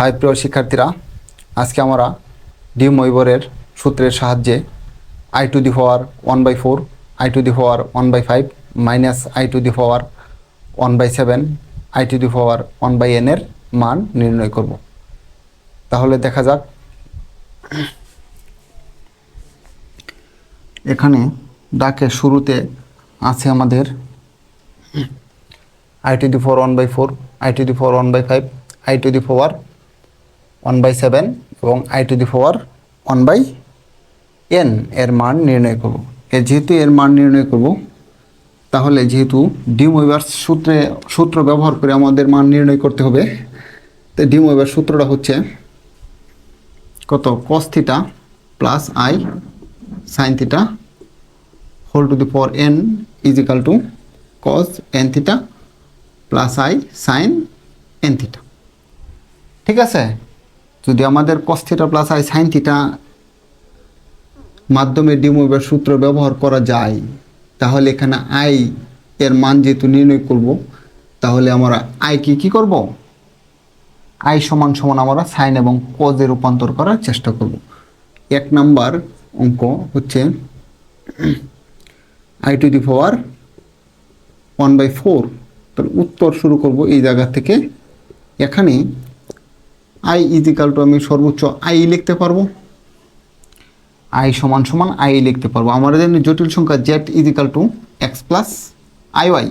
High প্রিয় শিক্ষার্থীরা, আজকে আমরা ডি মোইবরের সূত্রের সাহায্যে I to the power 1/4, I to the power 1/5 minus I to the power 1/7, I to the power 1/n এর মান নির্ণয় করব। তাহলে দেখা যাক, এখানে ডাকের শুরুতে আছে আমাদের I to the power 1/4, I to the power 1/5, I to the power 1/7 এবং I to the power 1/n এর মান নির্ণয় করব। যেহেতু এর মান নির্ণয় করব, তাহলে যেহেতু ডি মোইবার্স সূত্র ব্যবহার করে আমাদের মান নির্ণয় করতে হবে, তো ডি মোইবার্স সূত্রটা হচ্ছে কত, cos theta plus I sine theta whole to the power n is equal to cos n theta plus I sine n theta. ঠিক আছে, যদি আমাদের cos theta plus I sine theta মাধ্যমে ডি মোইবার্স সূত্র ব্যবহার করা যায়, তাহলে এখানে আই এর মান যেহেতু নির্ণয় করব, তাহলে আমরা আই কি করব, আই সমান সমান আমরা সাইন এবং কজে রূপান্তর করার চেষ্টা করব। এক নাম্বার অঙ্ক হচ্ছে আই টু দি পাওয়ার 1/4। তাহলে উত্তর শুরু করব এই জায়গা থেকে। এখানে আই ইজ ইকাল টু আমি সর্বোচ্চ আই লিখতে পারবো, আই সমান সমান আই লিখতে পারবো। আমাদের জটিল সংখ্যা z is equal to x plus i y.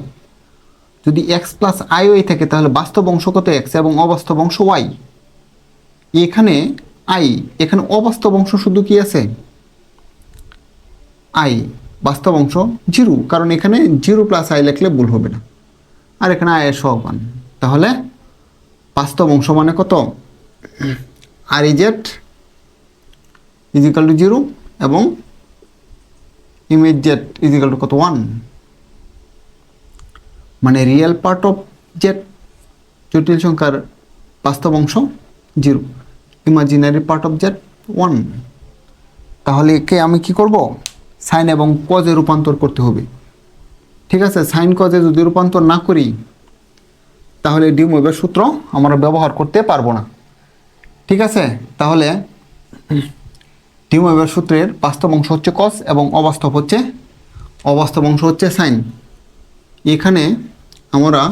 যদি এক্স প্লাস আই ওয়াই থাকে, তাহলে বাস্তব অংশ কত এক্স এবং অবাস্তব অংশ ওয়াই। এখানে আই, এখানে অবাস্তব অংশ শুধু কি আছে, আই, বাস্তব অংশ জিরো, কারণ এখানে জিরো প্লাস আই লিখলে ভুল হবে না, আর এখানে আই এর সহগ। তাহলে বাস্তব অংশ মানে কত, আর ইজেড ইজ ইকাল টু 0 এবং image Z is equal two কত 1, মানে রিয়েল পার্ট অফ জেড জটিল সংখ্যার বাস্তব অংশ 0, ইমাজিনারি পার্ট অফ জেড 1। তাহলে একে আমি কি করব, সাইন এবং কজে রূপান্তর করতে হবে। ঠিক আছে, সাইন কজে যদি রূপান্তর না করি, তাহলে ডি মোইবার্স সূত্র আমরা ব্যবহার করতে পারবো না। ঠিক আছে, তাহলে ডি মোইবার্স সূত্রের বাস্তব অংশ হচ্ছে কস এবং অবাস্তব অংশ হচ্ছে সাইন। এখানে আমরা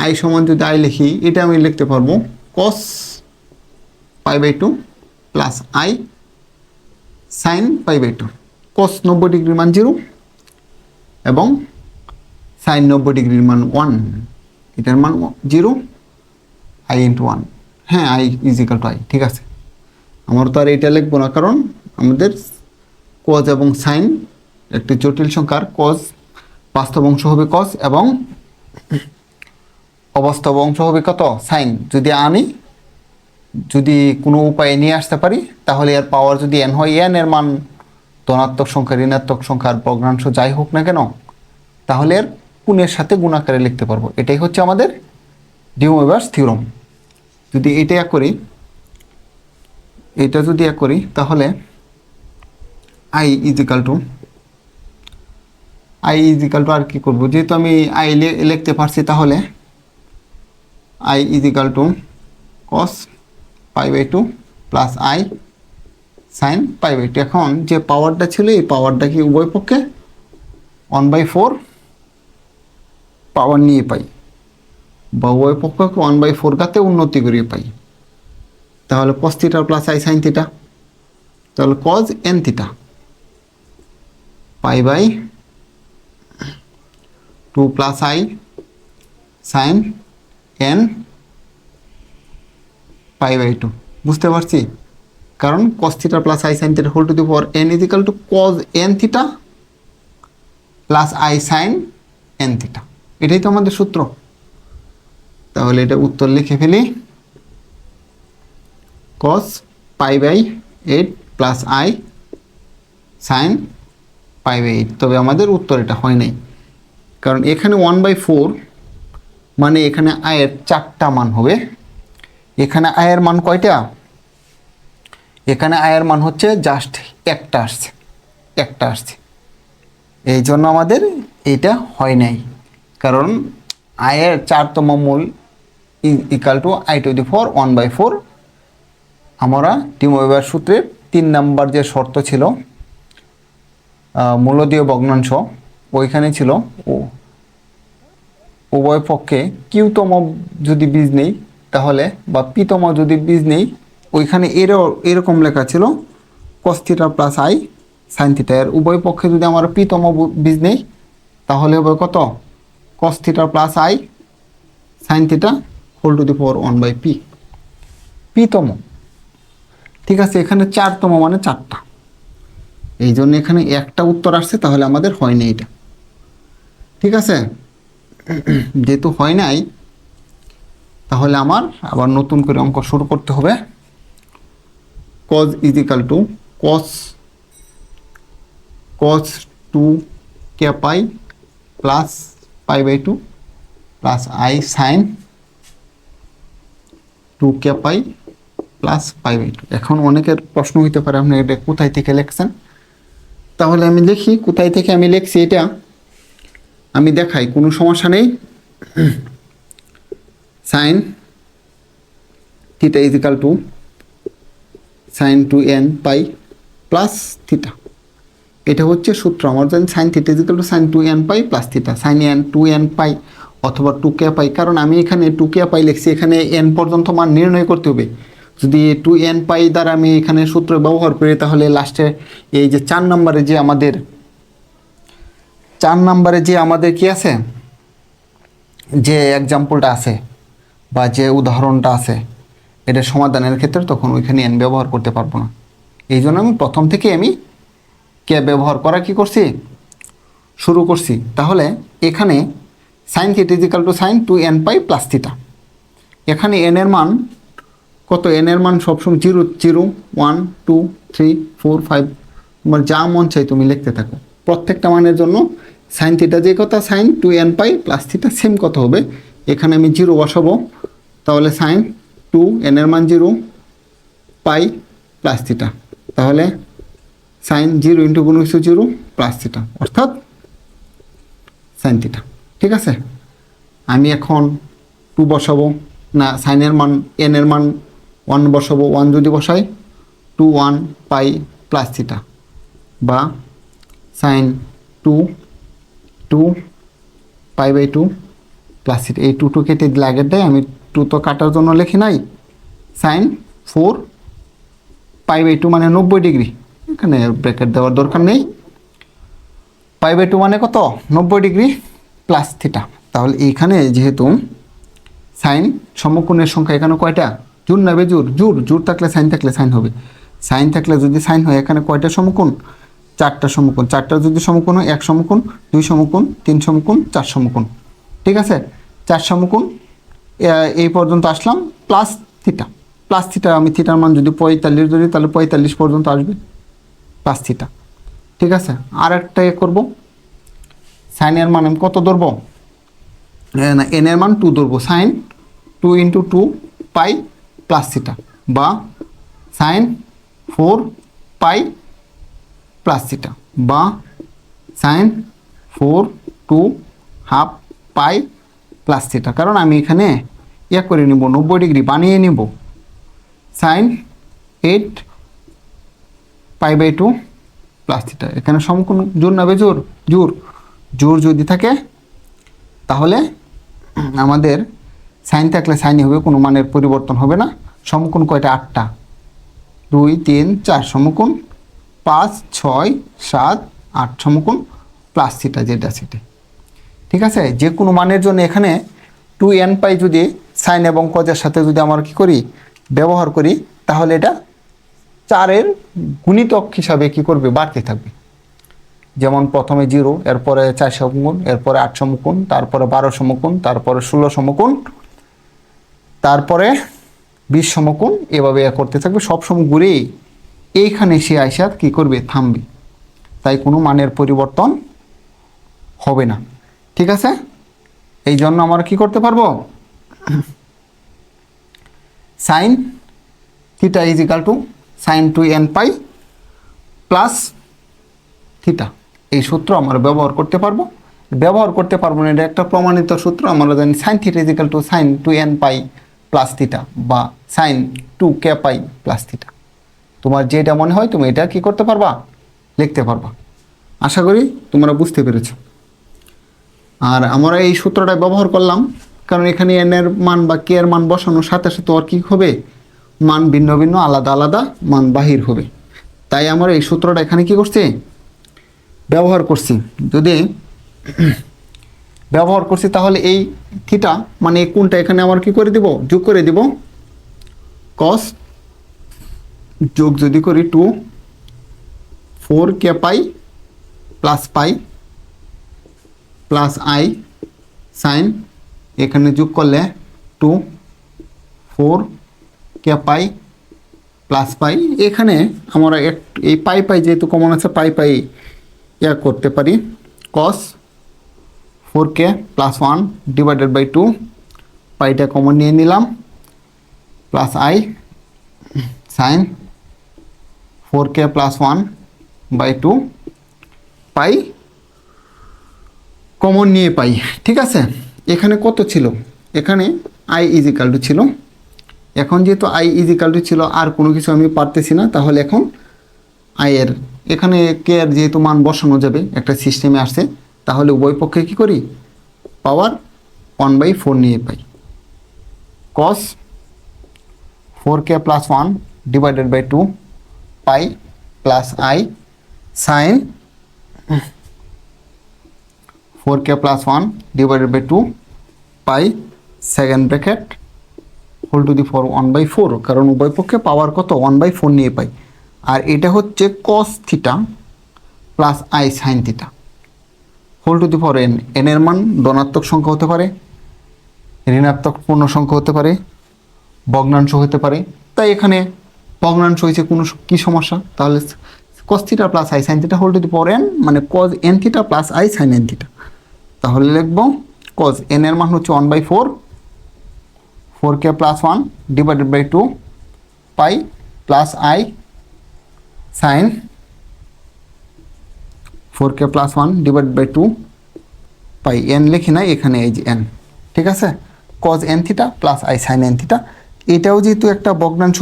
আই সমান যদি আই লিখি, এটা আমি লিখতে পারবো কস π/2 প্লাস আই সাইন π/2। কস 90 ডিগ্রির মান 0 এবং সাইন 90 ডিগ্রির মান 1, এটার মান 0, আই ইন্টু 1। হ্যাঁ, I is equal two I. ঠিক আছে, আমরা তো আর এটা লিখবো না, কারণ আমাদের কজ এবং সাইন একটি জটিল সংখ্যার কজ বাস্তব অংশ হবে কজ এবং অবাস্তব অংশ হবে কত, সাইন। যদি কোনো উপায়ে নিয়ে আসতে পারি, তাহলে এর পাওয়ার যদি এন হয়, এন এর মান ধনাত্মক সংখ্যা, ঋণাত্মক সংখ্যার ভগ্নাংশ যাই হোক না কেন, তাহলে এর গুণের সাথে গুণাকারে লিখতে পারবো। এটাই হচ্ছে আমাদের ডি মোইবার্স থিওরাম। যদি এটা করি, তাহলে আই ইজ ইকাল টু আর কি করবো, যেহেতু আমি আই লিখতে পারছি, তাহলে I is equal to cos π/2 plus I sine π/2। এখন যে পাওয়ারটা ছিল, এই পাওয়ারটা কি উভয় পক্ষে 1/4 পাওয়ার নিয়ে পাই, বা উভয় পক্ষকে 1/4 ঘাতে উন্নতি করিয়ে পাই। তাহলে cos theta plus I sine theta, তাহলে cos n theta π/2 plus I sine n π/2। বুঝতে পারছি, কারণ cos theta plus I sine theta whole to the power n is equal to cos n theta plus I sine n theta. এটাই তো আমাদের সূত্র। তাহলে এটা উত্তর লিখে ফেলি, cos π/8 প্লাস আই সাইন π/8। তবে আমাদের উত্তর এটা হয় নাই, কারণ এখানে 1/4 মানে এখানে আয়ের 4টা মান হবে। এখানে আয়ের মান কয়টা, এখানে আয়ের মান হচ্ছে জাস্ট একটা আসছে, এই জন্য আমাদের এটা হয় নাই। কারণ আয়ের 4তম মূল ইকাল টু I⁴ 1/4। আমরা ডি মোইভার সূত্রের 3 নাম্বার যে শর্ত ছিল মূলদীয় ভগ্নাংশ, ওইখানে ছিল উভয় পক্ষে কিউতম যদি বীজ নেই তাহলে, বা পিতম যদি বীজ নেই, ওইখানে এরকম লেখা ছিল cos θ প্লাস I sin θ। এর উভয় পক্ষে যদি আমরা পিতম বীজ নেই তাহলে হবে কত? cos θ plus I sin θ whole to the power 1/p। Pitam, ঠিক আছে। এখানে 4তম মানে 4টা, এই জন্য এখানে একটা উত্তর আসছে, তাহলে আমাদের হয়নি এটা, ঠিক আছে। যেহেতু হয় নাই, তাহলে আমার আবার নতুন করে অঙ্ক শুরু করতে হবে। cos is equal to cos 2k pi plus π/2 plus I sin 2k pi plus π/2। এখন অনেকের প্রশ্ন হইতে পারে আপনি এটা কোথায় থেকে লিখছেন, তাহলে আমি লিখি কোথায় থেকে আমি লিখছি এটা আমি দেখাই, কোনো সমস্যা নেই। sin θ is equal to sin 2n pi plus θ, এটা হচ্ছে সূত্র। আমার জানি sin θ is equal to sin 2n pi plus θ, sin n 2n pi অথবা 2k পাই। কারণ আমি এখানে 2k পাই লিখছি, এখানে n পর্যন্ত মান নির্ণয় করতে হবে। যদি 2n পাই দ্বারা আমি এখানে সূত্র ব্যবহার করি, তাহলে লাস্টে এই যে 4 নম্বরে যে আমাদের কি আছে, যে এক্সাম্পলটা আছে বা যে উদাহরণটা আছে, এটা সমাধানের ক্ষেত্রে তখন ওইখানে n ব্যবহার করতে পারবো না। এই জন্য আমি প্রথম থেকে আমি কে ব্যবহার করা কি করছি, শুরু করছি। তাহলে এখানে sin θ is equal to sin 2n pi plus θ। এখানে n এর মান কত? n এর মান সবসময় 0 0 1 2 3 4 5, তোমার যা মন চাই তুমি লিখতে থাকো। প্রত্যেকটা মানের জন্য sin θ যে কথা sin 2n pi plus θ same কত হবে। এখানে আমি 0 বসাবো, তাহলে sin 2n এর মান 0 পাই প্লাস θ, তাহলে sin 0 ইন্টু গুণ 0 প্লাস θ, অর্থাৎ sin θ। ঠিক আছে, আমি এখন 2 বসাবো না, sin এর মান n এর মান 1 বসাবো। 1 যদি বসাই 2 1 পাই প্লাস θ, বা sin 2 π/2 প্লাস θ। এই 2 কেটে দিলে আগের দেয়, আমি 2 তো কাটার জন্য লিখি নাই। sin 4 π/2 মানে 90 ডিগ্রি, এখানে ব্র্যাকেট দেওয়ার দরকার নেই। π/2 মানে কত? 90 ডিগ্রি প্লাস θ। তাহলে এইখানে যেহেতু সাইন সমকোণের সংখ্যা এখানে কয়টা? জোর না বেজোর? জোর থাকলে সাইন থাকলে সাইন হবে। সাইন থাকলে যদি সাইন হয়, এখানে কয়টা সমকোণ? 4টা সমকোণ। 4টা যদি সমকোণ হয়, 1 সমকোণ, 2 সমকোণ, 3 সমকোণ, 4 সমকোণ। ঠিক আছে, 4 সমকোণ এই পর্যন্ত আসলাম। প্লাস θ, প্লাস θ, আমি থিটার মান যদি 45 ধরি, তাহলে 45 পর্যন্ত আসবে প্লাস θ। ঠিক আছে, আর একটা করবো, সাইনের মান আমি কত ধরবো? না, এন এর মান 2 ধরবো। সাইন 2 ইন্টু 2 পাই প্লাস θ, বা সাইন 4 পাই প্লাস θ, বা সাইন 4 2 হাফ পাই প্লাস θ। কারণ আমি এখানে করে নিব, 90 ডিগ্রি বানিয়ে নিব। Sine 8 π/2 plus θ। এখানে সমকোণ জোর না বেজোর? জোর যদি থাকে তাহলে আমাদের সাইন থাকলে সাইনই হবে, কোনো মানের পরিবর্তন হবে না। সমকোণ কয়টা? 8টা, 2 3 4 সমকোণ, 5 6 7 8 সমকোণ প্লাস θ যেটা সেটা। ঠিক আছে, যে কোনো মানের জন্য এখানে 2n পাই যদি সাইন এবং কজের সাথে যদি আমরা কি করি, ব্যবহার করি, তাহলে এটা 4-এর গুণিতক হিসাবে কি করবে? বাড়তে থাকবে। যেমন প্রথমে 0, এরপরে 4 সমকোণ, এরপরে 8 সমকোণ, তারপরে 12 সমকোণ, তারপরে 16 সমকোণ, তারপরে 20 সমকোণ, এভাবে করতে থাকবে। সব সময় ঘুরে এইখানে সে আইসা কি করবে? থামবে। তাই কোনো মানের পরিবর্তন হবে না। ঠিক আছে, এই জন্য আমরা কি করতে পারবো? Sine θ is equal to sine 2n pi plus θ, এই সূত্র আমরা ব্যবহার করতে পারবো। ব্যবহার করতে পারবো না, এটা একটা প্রমাণিত সূত্র। আমরা জানি sine theta is equal to sine 2n pi plus theta বা sine 2k pi plus theta. তোমার যেটা মনে হয় তুমি এটা কি করতে পারবা, লিখতে পারবা। আশা করি তোমরা বুঝতে পেরেছো। আর আমরা এই সূত্রটা ব্যবহার করলাম কারণ এখানে এন এর মান বা কে এর মান বসানোর সাথে সাথে আর কি হবে, মান ভিন্ন ভিন্ন আলাদা আলাদা মান বাহির হবে। তাই আমরা এই সূত্রটা এখানে কি করছি, ব্যবহার করছি। যদি ব্যবহার করছি তাহলে এই থিটা মানে এই কোণটা এখানে আমার কি করে দিব, যোগ করে দিব। কস যোগ যদি করি 2 4k pi plus pi plus i sine, এখানে যোগ করলে 2 4k পাই প্লাস পাই। এখানে আমরা এই পাই পাই যেহেতু কমন আছে পাই পাই ইয়া করতে পারি, cos 4k plus 1 divided by 2, পাইটা কমন নিয়ে নিলাম, plus I sine 4k plus 1 by 2 pi common নিয়ে পাই। ঠিক আছে, এখানে কত ছিল, এখানে আই ইজিক্যাল টু ছিল। এখন যেহেতু আই ইজিক্যাল টু ছিল আর কোনো কিছু আমি পারতেছি না, তাহলে এখন আই এর এখানে কে এর যেহেতু মান বসানো যাবে একটা সিস্টেমে আসছে, তাহলে উভয় পক্ষে কী করি, পাওয়ার 1/4 নিয়ে পাই। Cos 4k plus 1 divided by 2 pi plus I sine 4k plus 1 divided by 2 pi second bracket whole to the for 1/4, কারণ উভয় পক্ষে পাওয়ার কত 1/4 নিয়ে পাই। আর এটা হচ্ছে cos theta plus I sine theta whole to the for n. এন এর মান ধনাত্মক সংখ্যা হতে পারে, ঋণাত্মক পূর্ণ সংখ্যা হতে পারে, ভগ্নাংশ হতে পারে। তাই এখানে ভগ্নাংশ হয়েছে কোনো কি সমস্যা, তাহলে cos theta plus I sine theta whole to the power N মানে cos N theta plus I sine N theta. তাহলে লিখব কজ এন এর মান হচ্ছে 1/4, 4k plus 1 divided by 2 pi plus I sine 4k plus 1 divided by 2 pi. N লিখি নাই এখানে, এই যে এন। ঠিক আছে, cos N theta plus I sine N theta. এটাও যেহেতু একটা ভগ্নাংশ,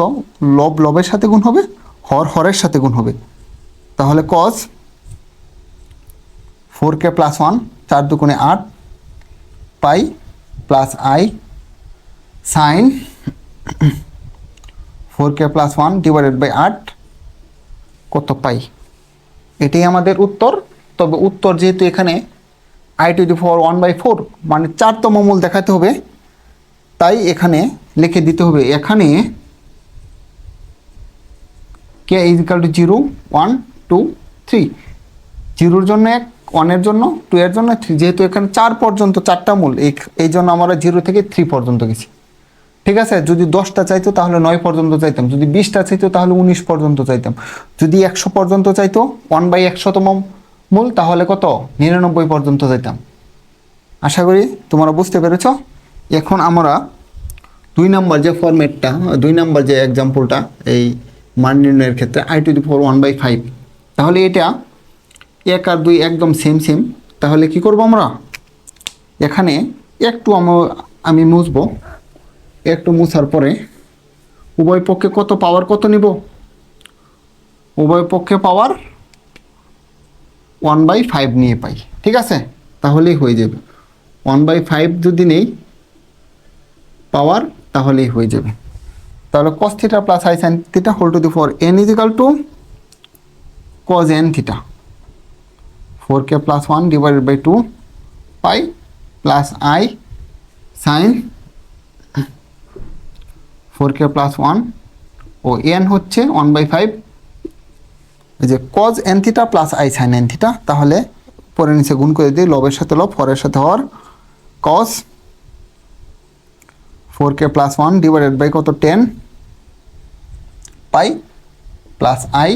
লব লবের সাথে গুণ হবে, হর হরের সাথে গুণ হবে। তাহলে কজ 4k প্লাস 1 4 দুগুণে 8 pi plus I sine 4k plus 1 divided by 8 কত পাই। এটাই আমাদের উত্তর। তবে উত্তর যেহেতু এখানে আই টু দি পাওয়ার 1/4 মানে 4তম মূল দেখাতে হবে, তাই এখানে লিখে দিতে হবে এখানে k ইজিক্যাল টু 0 1 2 3, 0-র জন্য 1, 1-এর জন্য 2 এর জন্য 3, যেহেতু এখানে 4 পর্যন্ত 4টা মূল, এই জন্য আমরা 0 থেকে 3 পর্যন্ত গেছি। ঠিক আছে, যদি 10টা চাইতো তাহলে 9 পর্যন্ত চাইতাম, যদি 20টা চাইতো তাহলে 19 পর্যন্ত চাইতাম, যদি 100 পর্যন্ত চাইতো 1/100তম মূল তাহলে কত 99 পর্যন্ত চাইতাম। আশা করি তোমরা বুঝতে পেরেছ। এখন আমরা 2 নম্বর যে ফরম্যাটটা, 2 নম্বর যে এক্সাম্পলটা এই মান নির্ণয়ের ক্ষেত্রে আই টু দি পাওয়ার 1/5, তাহলে এটা 1 আর 2 একদম সেম সেম। তাহলে কি করব আমরা, এখানে একটু আমি মুছবো, একটু মুছার পরে উভয় পক্ষে কত পাওয়ার কত নিব, উভয় পক্ষে পাওয়ার 1/5 নিয়ে পাই। ঠিক আছে, তাহলেই হয়ে যাবে। 1/5 যদি নেই পাওয়ার তাহলেই হয়ে যাবে। তাহলে cos theta plus I sine theta whole to the power n is equal to cos n theta 4k plus 1 divided by 2 pi plus I sine 4k plus 1 ও n হচ্ছে 1/5, এই যে cos n theta plus I sine n theta. তাহলে পরে নিচে গুণ করে দিই, লবের সাথে লব হরের সাথে হর, cos 4k plus 1 divided by কত 10 পাই প্লাস আই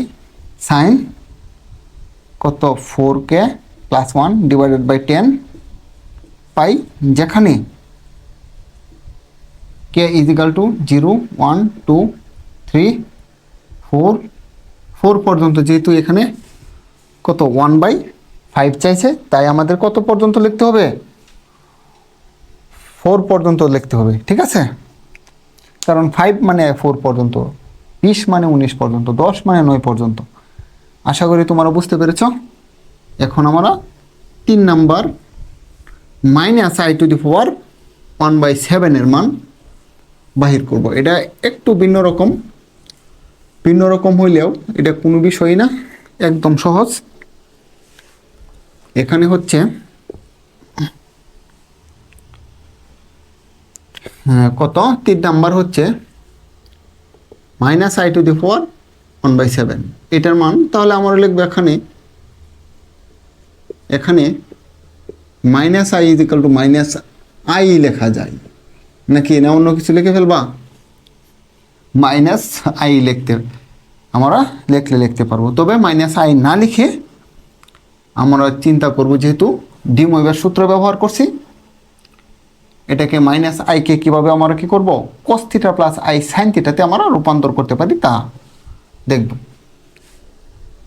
সাইন কত 4k প্লাস 1 ডিভাইডেড বাই 10 পাই, যেখানে k ইজিক্যাল টু 0 1 2 3 4 পর্যন্ত, যেহেতু এখানে কত 1/4 5 চাইছে, তাই আমাদের কত পর্যন্ত লিখতে হবে? 4 পর্যন্ত লিখতে হবে, ঠিক আছে? কারণ 5 মানে 4 পর্যন্ত, 20 মানে 19 পর্যন্ত, 10 মানে 9 পর্যন্ত। আশা করি তোমরা বুঝতে পেরেছ। এখন আমরা 3 নাম্বার -i⁴ 1/7 এর মান বাহির করব। এটা একটু ভিন্ন রকম হইলেও এটা কোনো বিষয় না, একদম সহজ। এখানে হচ্ছে কত 3 নাম্বার হচ্ছে -i⁴ 1/7, এটার মান তাহলে আমরা লিখবো এখানে -i = লেখা যায় নাকি না অন্য কিছু লিখে ফেলবা? -i আমরা লিখতে পারবো, তবে -i না লিখে আমরা চিন্তা করব, যেহেতু ডি মইভার সূত্র ব্যবহার করছি, এটাকে -i কে কীভাবে আমরা কি করব, cos θ + i sin θ তে আমরা রূপান্তর করতে পারি তা দেখব।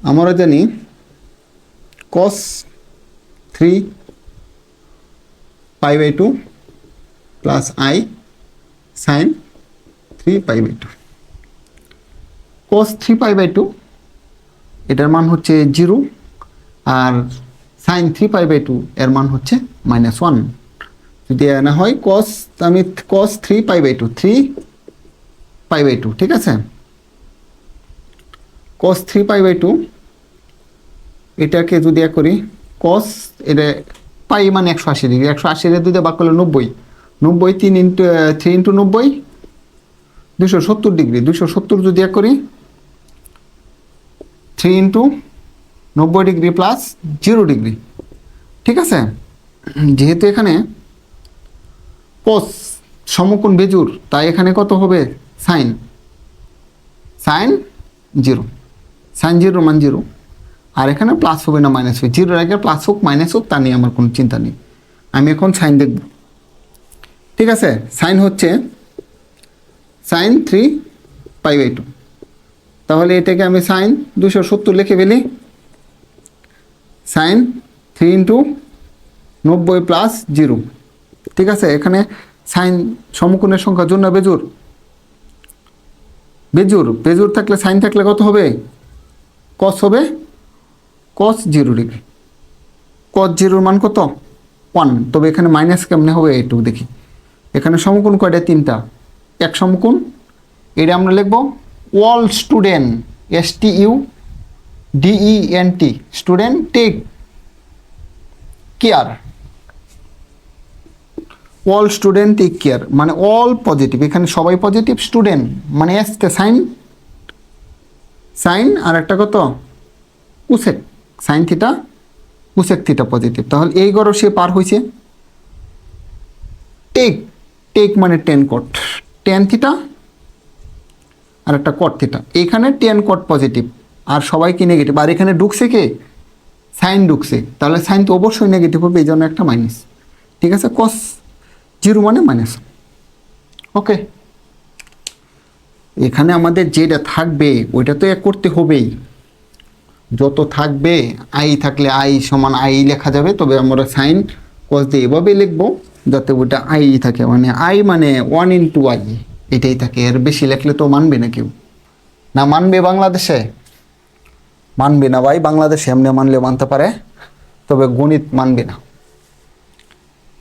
আমরা জানি cos 3π/2 + i sin 3π/2। cos 3π/2 এটার মান হচ্ছে 0, আর sin 3π/2 এর মান হচ্ছে -1। যদি না হয় আমি cos 3π/2, ঠিক আছে? cos 3π/2 এটাকে যদি করি, cos এটা পাই মানে 180 ডিগ্রি, 180 এর 2 দিয়ে ভাগ করলে 90, 3 × 90 270 ডিগ্রি, 270 যদি করি 3 × 90 ডিগ্রি প্লাস 0 ডিগ্রি, ঠিক আছে? যেহেতু এখানে cos সমকোণ বেজুর, তাই এখানে কত হবে? sin 0, sin 0 মান 0, আর এখানে প্লাস হবে না মাইনাস হবে, 0 এর আগে প্লাস হোক মাইনাস হোক তা নিয়ে আমার কোনো চিন্তা নেই। আমি এখন সাইন দেখব, ঠিক আছে? সাইন হচ্ছে sin 3π/2, তাহলে এটাকে আমি sin 270 লিখে ফেলি, sin 3 × 90 + 0, ঠিক আছে? এখানে সাইন সমকোণের সংখ্যা জোড় না বেজোড়? বেজোড় থাকলে সাইন থাকলে কত হবে? cos হবে cos 0 ডিগ্রি। cos 0 মান কত? 1। তবে এখানে মাইনাস কেমনে হবে একটু দেখি। এখানে সমকোণ কয়টা? 3টা। এক সমকোণ, এটা আমরা লিখব all student, STUDENT, student take care, all student take care মানে অল পজিটিভ, এখানে সবাই পজিটিভ, স্টুডেন্ট মানে এসতে সাইন আর একটা কত cosec, sine theta cosec theta positive. তাহলে এই গড় সে পার হয়েছে, টেক মানে টেন কট, টেন থিটা আর একটা কট থিটা, এখানে টেন কট পজিটিভ আর সবাই কি নেগেটিভ, আর এখানে ঢুকছে কে? সাইন ঢুকছে, তাহলে সাইন তো অবশ্যই নেগেটিভ হবে, এই জন্য একটা মাইনাস, ঠিক আছে? cos 0 মানে মাইনাস। ওকে, এখানে আমাদের যেটা থাকবে ওইটা তো এক করতে হবেই, যত থাকবে আই থাকলে আই সমান আই লেখা যাবে, তবে আমরা সাইন cos দিয়ে এভাবে লিখবো যাতে ওইটা আই থাকে, মানে আই মানে 1 × i এটাই থাকে, এর বেশি লিখলে তো মানবে না কেউ, না মানবে বাংলাদেশে? মানবে না ভাই, বাংলাদেশে এমনি মানলে মানতে পারে, তবে গণিত মানবে না,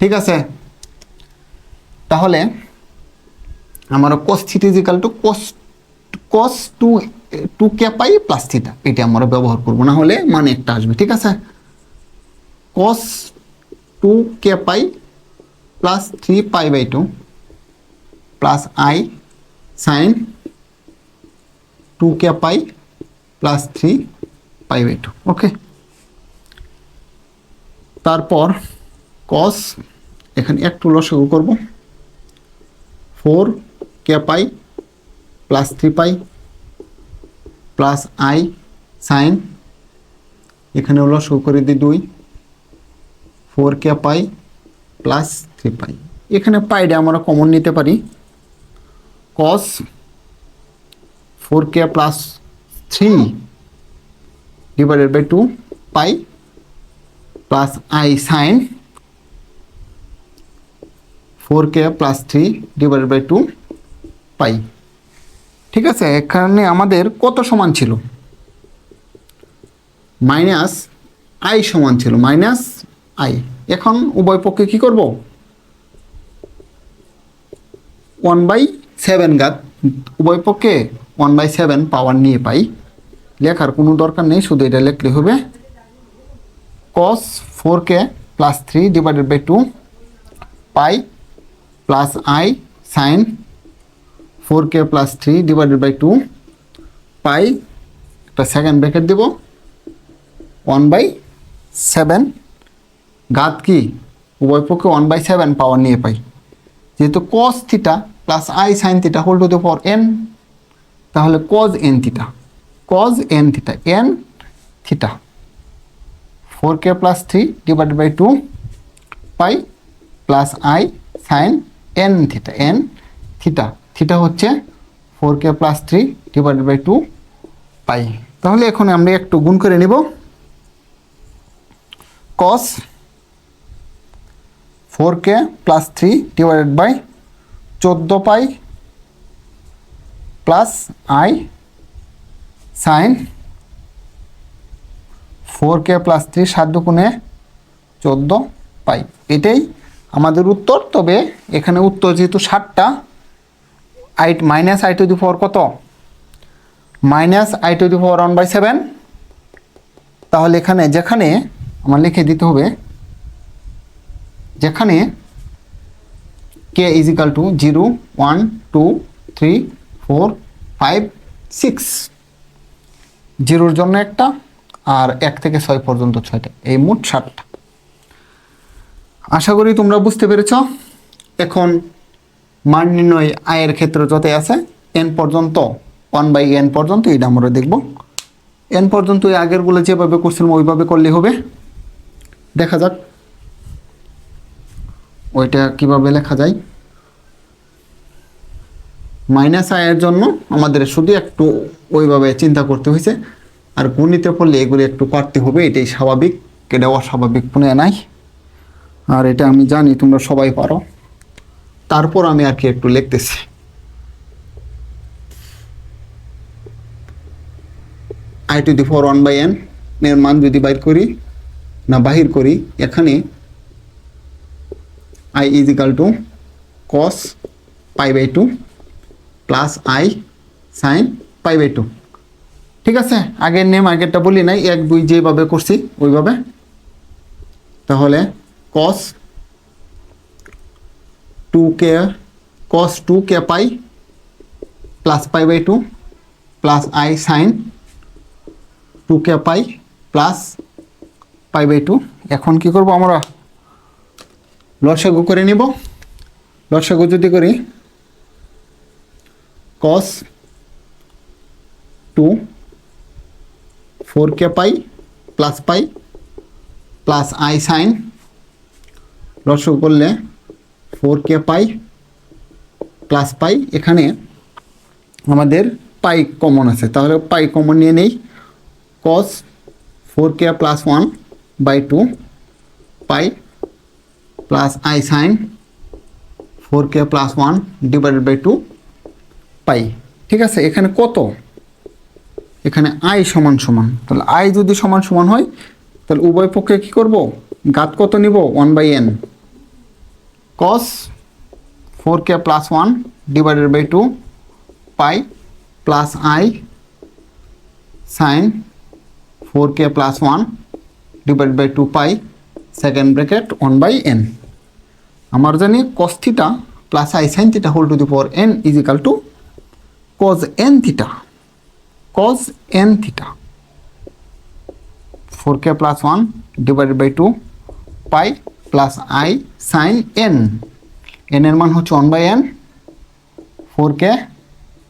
ঠিক আছে? তাহলে আমরা cos θ = cos 2kπ + θ, এটা আমরা ব্যবহার করব, না হলে মানে একটা আসবে, ঠিক আছে? cos 2kπ + 3π/2 + i sin 2kπ + 3π/2। ওকে, তারপর cos, এখানে একটু লসাগু করব, 4kπ + 3π + i sin, এখানে লসাগু করে দিই 2, 4kπ + 3π, এখানে পাইটা আমরা কমন নিতে পারি, cos 4k + 3 / 2 π plus I sine 4k plus 3 divided by 2 pi. ঠিক আছে, এখানে আমাদের কত সমান ছিল? মাইনাস আই সমান ছিল, মাইনাস আই। এখন উভয় পক্ষে কি করব? 1/7 ঘাত, উভয় পক্ষে 1/7 পাওয়ার নিয়ে পাই। লেখার কোনো দরকার নেই, শুধু এটা লিখলে হবে। cos 4k plus 3 divided by 2 pi plus I sine 4k plus 3 divided by 2 pi, একটা সেকেন্ড ব্র্যাকেট দেব, 1/7 ঘাত কি উভয় পক্ষে 1/7 পাওয়ার নিয়ে পাই। যেহেতু cos theta plus I sine theta whole to the power n, তাহলে cos n theta, cos n theta, n theta 4k plus 3 divided by 2 pi plus I sine n theta, n theta, theta হচ্ছে 4k plus 3 divided by 2 পাই। তাহলে এখন আমরা একটু গুণ করে নিব। cos 4k plus 3 divided by 14 pi plus I sine 4k plus 3 7 দুগুণে 14 পাই। এটাই আমাদের উত্তর। তবে এখানে উত্তর যেহেতু 7টা, I minus I to the power কত? Minus I to the power 1/7। তাহলে এখানে যেখানে আমার লিখে দিতে হবে, যেখানে k ইজ ইকাল টু 0 1 2 3 4 5 6, 0-র জন্য একটা, আর 1 থেকে 6 পর্যন্ত 6টা, এই মোট 7টা। আশা করি তোমরা বুঝতে পেরেছ। এখন মান নির্ণয় আয়ের ক্ষেত্রে যত আছে n পর্যন্ত, 1/n পর্যন্ত, এটা আমরা দেখব। n পর্যন্ত এই আগেরগুলো যেভাবে করছিলাম ওইভাবে করলে হবে। দেখা যাক ওইটা কিভাবে লেখা যায়। মাইনাস আয়ের জন্য আমাদের শুধু একটু ওইভাবে চিন্তা করতে হয়েছে, আর গণিতে পড়লে এগুলো একটু পারতে হবে, এটাই স্বাভাবিক, এটা অস্বাভাবিক কোনো নাই। আর এটা আমি জানি তোমরা সবাই পারো, তারপর আমি আর কি একটু লিখতেছি। I to the power 1/n এর মান যদি বাহির করি, এখানে I is equal to cos π/2 plus I sine π/2। ঠিক আছে, আগের নেম আগেরটা বলি নাই, 1 2 যেভাবে করছি ওইভাবে। তাহলে cos 2k pi plus π/2 plus I sine 2k pi plus π/2। এখন কি করব আমরা? লসাগু করে নিব। লসাগু যদি করি, cos 2 4k pi plus pi plus i sine, লসাগু করলে 4k পাই প্লাস পাই, এখানে আমাদের পাই কমন আছে, তাহলে পাই কমন নিয়ে নেই। cos 4k plus 1/2 pi plus I sine 4k plus 1 divided by 2 pi. ঠিক আছে, এখানে কত? এখানে আই সমান সমান, তাহলে আই যদি সমান সমান হয় তাহলে উভয় পক্ষে কি করব? ঘাত কত নিব? 1/n। cos 4k plus 1 divided by 2 pi plus I sine 4k plus 1 divided by 2 pi, second bracket 1/n। আমার জানি cos theta plus I sine theta whole to the power n is equal to cos n theta, cos n theta 4k plus 1 divided by 2 pi plus I sine n, n এর মান হচ্ছে 1/n, 4k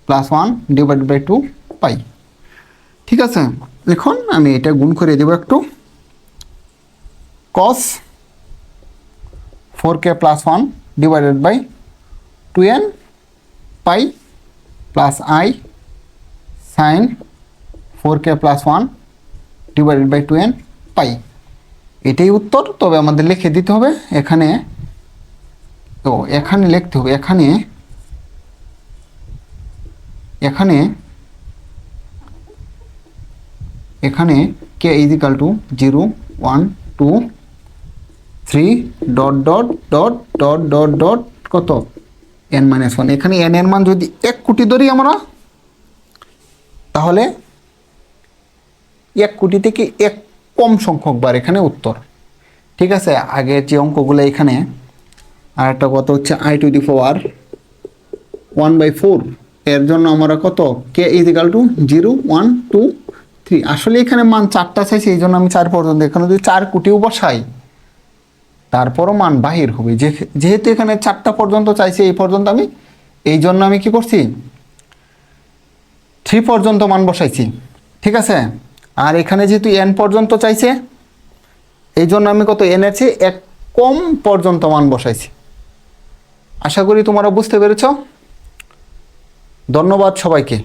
plus 1 divided by 2 pi. ঠিক আছে, এখন আমি এটা গুণ করে দেব একটু। cos 4k plus 1 divided by 2n pi plus I sine 4k plus 1 divided by 2n pi. এটাই উত্তর। তবে আমাদের লিখে দিতে হবে এখানে, তো এখানে লিখতে হবে এখানে এখানে এখানে কে is equal to 0 1 2 3 dot dot dot dot dot dot কত n-1। এখানে n এর মান যদি 1 কোটি ধরি আমরা, তাহলে 1 কোটি থেকে 1 কম সংখ্যক বার এখানে উত্তর। ঠিক আছে, আগের যে অঙ্কগুলো এখানে আর একটা কথা হচ্ছে i⁴ 1/4 এর জন্য আমরা কত কে ইজিক্যাল টু 0 1 2 3। আসলে এখানে মান 4টা চাইছে, এই জন্য আমি 4 পর্যন্ত, এখানে যদি 4 কোটিও বসাই তারপরও মান বাহির হবে। যেহেতু এখানে 4টা পর্যন্ত চাইছে এই পর্যন্ত, আমি এই জন্য আমি কি করছি 3 পর্যন্ত মান বসাইছি। ঠিক আছে, আর এখানে যেহেতু n পর্যন্ত চাইছে এই জন্য আমি কত n এর চেয়ে 1 কম পর্যন্ত মান বসাইছি। আশা করি তোমরা বুঝতে পেরেছ। ধন্যবাদ সবাইকে।